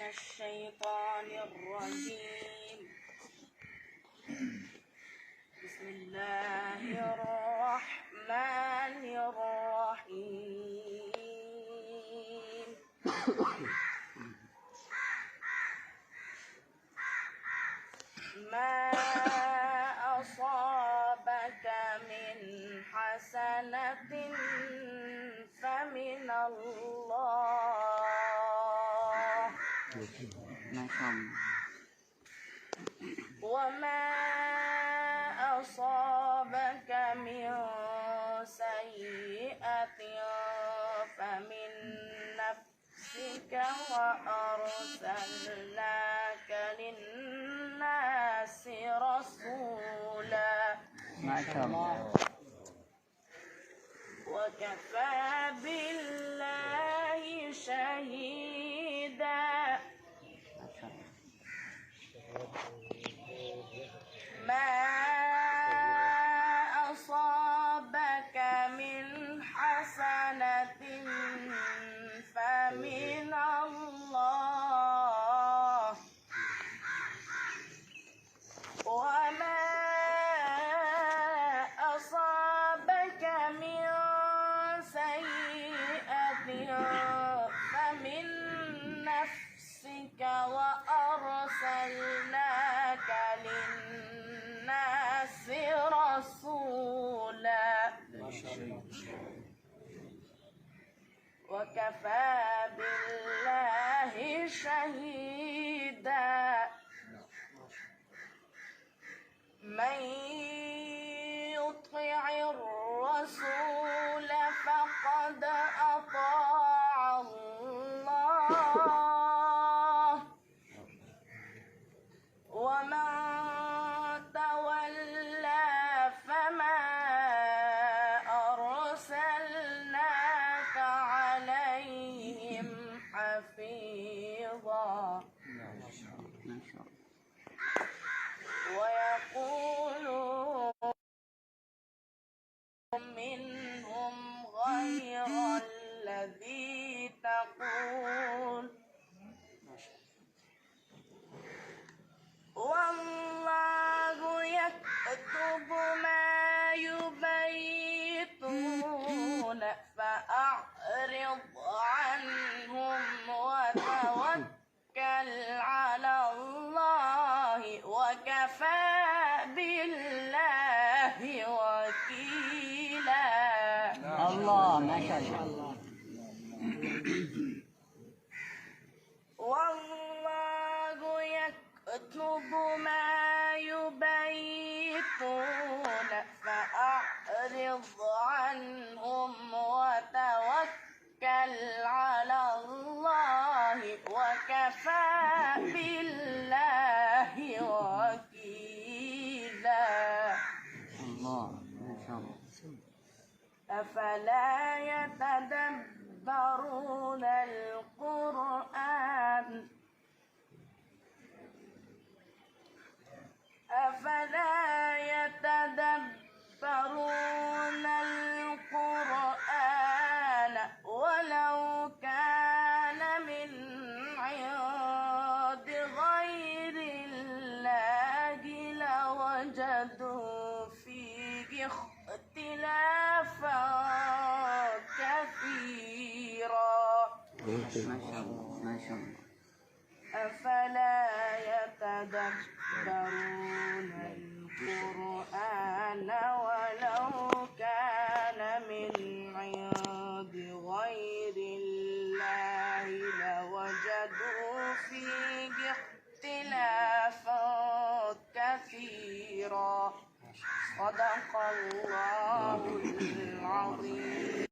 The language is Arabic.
الشيطان الرجيم. بسم الله الرحمن الرحيم. ما أصابك من حسنة فمن الله، وما أصابك من سيئة فمن نفسك، وأرسلناك للناس رسولا. ما شاء الله. وكفى بالله شهيدا. ما أصابك من حسنة فمن الله، وما أصابك من سيئة فمن نفسك، وأرسلناك للناس رسولا. وكفى بالله شهيدا. من يطع الرسول فقد أطاع الله، ومن تولى فما أرسلناك عليهم حفيظا. ويقولون منهم غير الذي تقول، والله يكتب ما يبيتون، فأعرض عنهم وتوكل على الله، وكفى بالله وكيلا. الله، ما شاء الله. والله يكتب ما يبيتون، فأعرض عنهم وتوكل على الله، وكفى بالله وكيلا. الله، ما شاء الله. أفلا يتدبرون القرآن، أفلا يتدبرون القرآن ولو كان من عند غير الله لوجدوا فيه اختلافا كثيرا. ما شاء الله، ما شاء الله. أفلا يتدبرون القرآن ولو كان من عند غير الله لوجدوا فيه اختلافا كثيرا. صدق الله العظيم.